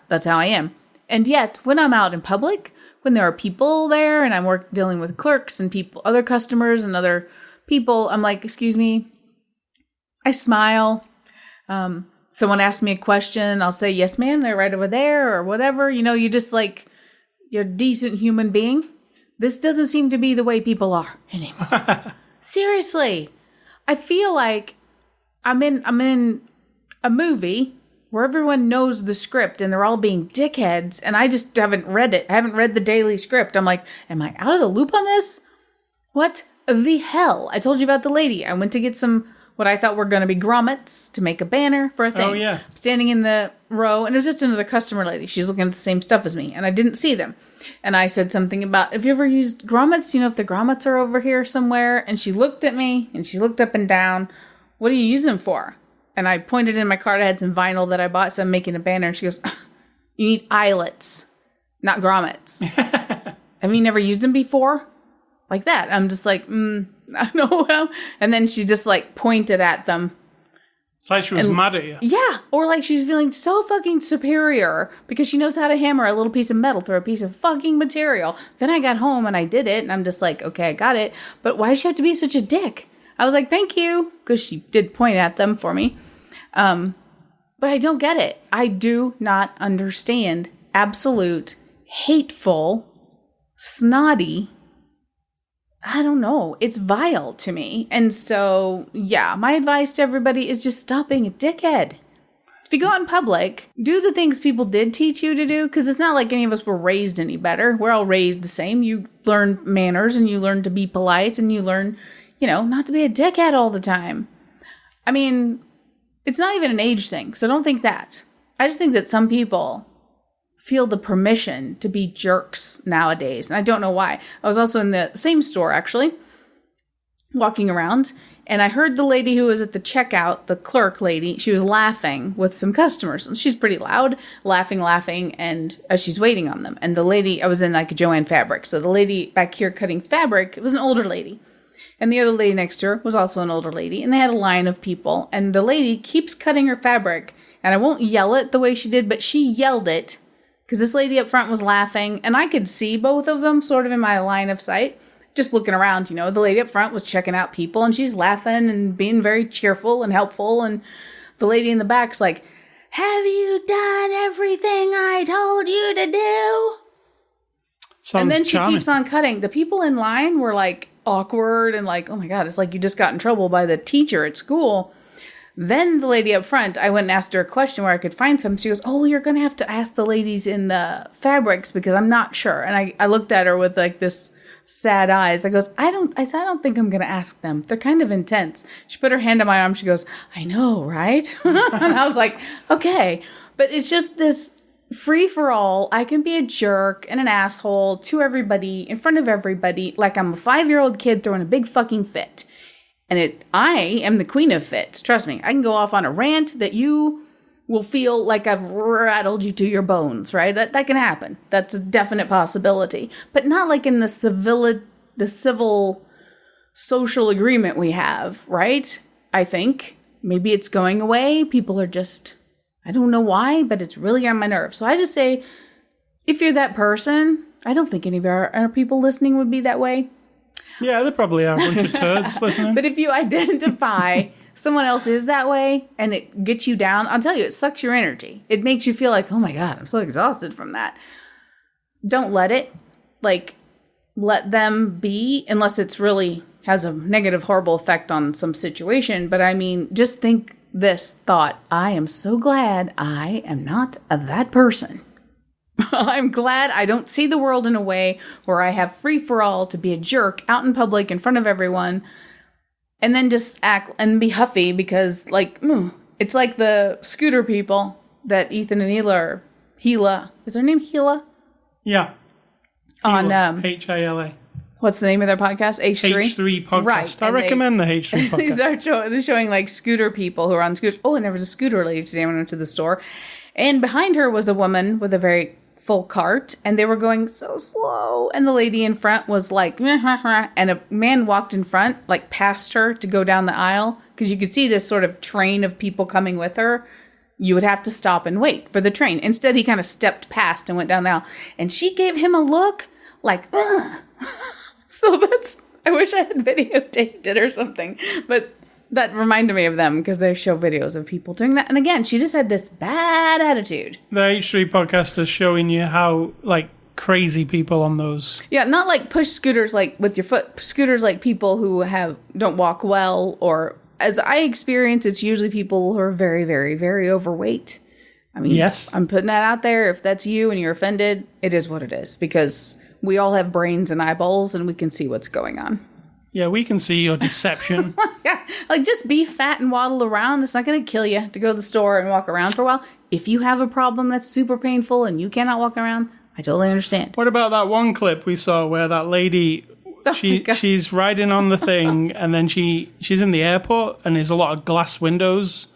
That's how I am. And yet, when I'm out in public, when there are people there and I'm dealing with clerks and people, other customers and other people, I'm like, excuse me. I smile. Someone asks me a question, I'll say, yes, ma'am, they're right over there or whatever. You know, you just you're a decent human being. This doesn't seem to be the way people are anymore. Seriously. I feel like I'm in a movie where everyone knows the script and they're all being dickheads, and I just haven't read it. I haven't read the daily script. I'm like, am I out of the loop on this? What the hell? I told you about the lady. I went to get some, what I thought were going to be grommets to make a banner for a thing. Oh, yeah. Standing in the row, and it was just another customer lady. She's looking at the same stuff as me, and I didn't see them. And I said something about, have you ever used grommets? Do you know if the grommets are over here somewhere? And she looked at me, and she looked up and down. What do you use them for? And I pointed in my cart. I had some vinyl that I bought, so I'm making a banner. And she goes, you need eyelets, not grommets. Have you never used them before? Like that. I'm just like, I know. And then she just like pointed at them. It's like she was mad at you. Yeah. Or like she's feeling so fucking superior because she knows how to hammer a little piece of metal through a piece of fucking material. Then I got home and I did it. And I'm just like, okay, I got it. But why does she have to be such a dick? I was like, thank you. Because she did point at them for me. But I don't get it. I do not understand absolute, hateful, snotty. I don't know. It's vile to me. And so, yeah, my advice to everybody is just stop being a dickhead. If you go out in public, do the things people did teach you to do, because it's not like any of us were raised any better. We're all raised the same. You learn manners and you learn to be polite and you learn, not to be a dickhead all the time. I mean, it's not even an age thing, so don't think that. I just think that some people feel the permission to be jerks nowadays. And I don't know why. I was also in the same store, actually, walking around. And I heard the lady who was at the checkout, the clerk lady, she was laughing with some customers. And she's pretty loud, laughing, and as she's waiting on them. And the lady, I was in like a Joanne fabric. So the lady back here cutting fabric, it was an older lady. And the other lady next to her was also an older lady. And they had a line of people. And the lady keeps cutting her fabric. And I won't yell it the way she did, but she yelled it. Because this lady up front was laughing, and I could see both of them sort of in my line of sight, just looking around, The lady up front was checking out people, and she's laughing and being very cheerful and helpful, and the lady in the back's like, have you done everything I told you to do? Sounds and then charming. She keeps on cutting. The people in line were like awkward and like, oh my God, it's like you just got in trouble by the teacher at school. Then the lady up front, I went and asked her a question where I could find some. She goes, oh, you're going to have to ask the ladies in the fabrics because I'm not sure. And I looked at her with like this sad eyes. I said, I don't think I'm going to ask them. They're kind of intense. She put her hand on my arm. She goes, I know, right? And I was like, okay. But it's just this free for all. I can be a jerk and an asshole to everybody in front of everybody. Like I'm a 5-year-old kid throwing a big fucking fit. And I am the queen of fits. Trust me, I can go off on a rant that you will feel like I've rattled you to your bones, right? That can happen. That's a definite possibility. But not like in the civil social agreement we have, right? I think. Maybe it's going away. People are just, I don't know why, but it's really on my nerves. So I just say, if you're that person, I don't think any of our people listening would be that way. Yeah, there probably are a bunch of turds listening. But if you identify someone else is that way and it gets you down, I'll tell you, it sucks your energy. It makes you feel like, oh my God, I'm so exhausted from that. Don't let it. Let them be, unless it's really has a negative, horrible effect on some situation. But I mean, just think this thought, I am so glad I am not that person. I'm glad I don't see the world in a way where I have free for all to be a jerk out in public in front of everyone and then just act and be huffy because it's like the scooter people that Ethan and Hila, is their name Hila? Yeah. On H-A-L-A. What's the name of their podcast? H3? H3 podcast. Right. I recommend the H3 podcast. They're showing like scooter people who are on scooters. Oh, and there was a scooter lady today when I went to the store. And behind her was a woman with a very full cart, and they were going so slow. And the lady in front was like, and a man walked in front, like past her to go down the aisle, because you could see this sort of train of people coming with her. You would have to stop and wait for the train. Instead, he kind of stepped past and went down the aisle. And she gave him a look like, ugh. So I wish I had videotaped it or something. But that reminded me of them because they show videos of people doing that. And again, she just had this bad attitude. The H3 podcast is showing you how, crazy people on those. Yeah, not like push scooters, with your foot. Scooters like people who don't walk well, or as I experience, it's usually people who are very, very, very overweight. I mean, yes. I'm putting that out there. If that's you and you're offended, it is what it is. Because we all have brains and eyeballs and we can see what's going on. Yeah, we can see your deception. Yeah, just be fat and waddle around. It's not going to kill you to go to the store and walk around for a while. If you have a problem that's super painful and you cannot walk around, I totally understand. What about that one clip we saw where that lady, she's riding on the thing and then she's in the airport and there's a lot of glass windows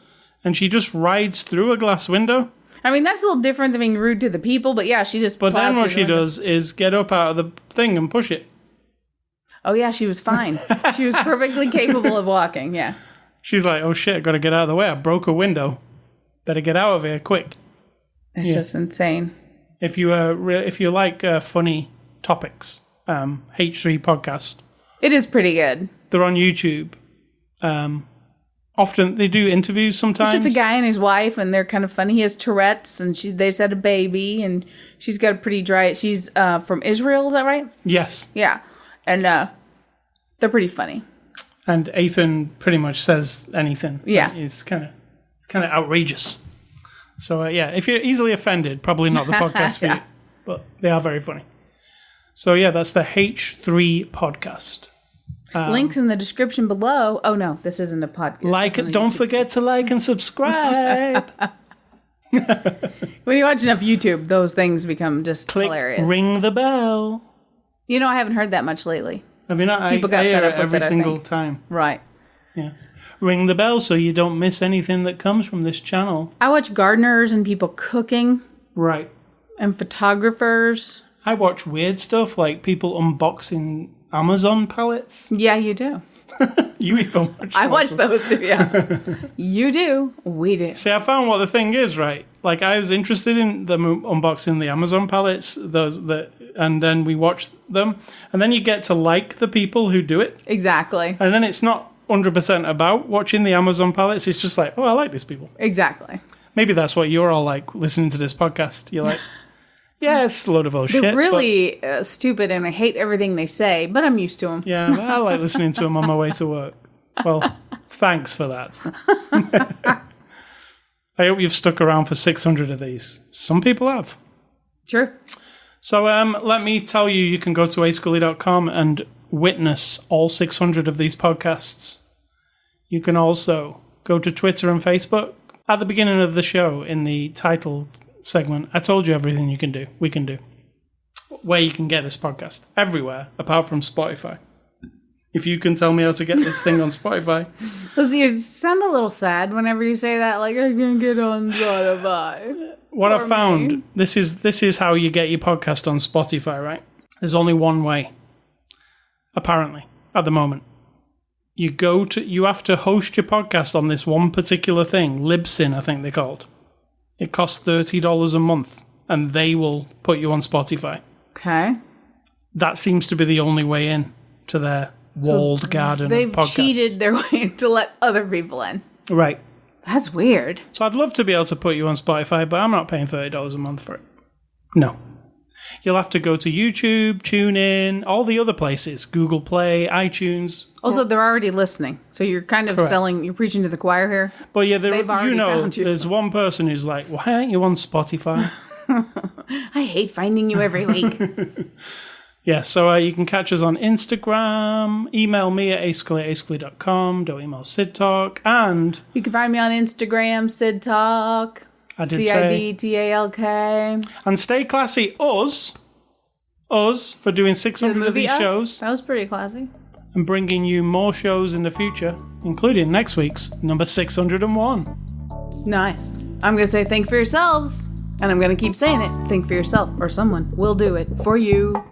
and she just rides through a glass window. I mean, that's a little different than being rude to the people, but yeah, she just... But then plowed what through she the window. does is get up out of the thing and push it. Oh, yeah, she was fine. She was perfectly capable of walking, yeah. She's like, oh shit, got to get out of the way. I broke a window. Better get out of here quick. It's just insane. If you like funny topics, H3 podcast. It is pretty good. They're on YouTube. Often they do interviews sometimes. It's just a guy and his wife, and they're kind of funny. He has Tourette's, and they just had a baby, and she's got a pretty dry... She's from Israel, is that right? Yes. Yeah. And they're pretty funny. And Ethan pretty much says anything. Yeah. It's kind of outrageous. So, if you're easily offended, probably not the podcast for you. But they are very funny. So, that's the H3 podcast. Links in the description below. Oh, no, this isn't a podcast. Don't forget to like and subscribe. When you watch enough YouTube, those things become just hilarious. Ring the bell. You know, I haven't heard that much lately. Have you not? People got fed up with every it, I single think. time. Right. Yeah. Ring the bell so you don't miss anything that comes from this channel. I watch gardeners and people cooking. Right. And photographers. I watch weird stuff like people unboxing Amazon pallets. Yeah, you do. You even watch I watch those too, yeah. You do. We do. See, I found what the thing is, right? Like, I was interested in them unboxing the Amazon pallets, and then we watched them. And then you get to like the people who do it. Exactly. And then it's not 100% about watching the Amazon pallets. It's just like, oh, I like these people. Exactly. Maybe that's what you're all like listening to this podcast. You're like, yeah, it's a load of shit. They're really stupid, and I hate everything they say, but I'm used to them. Yeah, I like listening to them on my way to work. Well, thanks for that. I hope you've stuck around for 600 of these. Some people have. Sure. So let me tell you, you can go to ascully.com and witness all 600 of these podcasts. You can also go to Twitter and Facebook. At the beginning of the show, in the title segment, I told you everything we can do. Where you can get this podcast. Everywhere, apart from Spotify. If you can tell me how to get this thing on Spotify. Listen, you sound a little sad whenever you say that, like, I can get on Spotify. What I found, this is how you get your podcast on Spotify, right? There's only one way. Apparently, at the moment. You have to host your podcast on this one particular thing, Libsyn, I think they're called. It costs $30 a month, and they will put you on Spotify. Okay. That seems to be the only way in to their walled garden they've podcast. cheated their way to let other people in. Right. That's weird. So I'd love to be able to put you on Spotify, but I'm not paying $30 a month for it. No. You'll have to go to YouTube, TuneIn, all the other places, Google Play, iTunes. Also, they're already listening, so you're kind of you're preaching to the choir here. But yeah, They've already found you. There's one person who's like, why aren't you on Spotify? I hate finding you every week. Yeah, so you can catch us on Instagram, email me at ascully@ascully.com, don't email Sid Talk, and... You can find me on Instagram, Sid Talk. I did say... CIDTALK. And stay classy, us, for doing 600 of these shows. That was pretty classy. And bringing you more shows in the future, including next week's number 601. Nice. I'm going to say think for yourselves, and I'm going to keep saying it. Think for yourself, or someone will do it for you.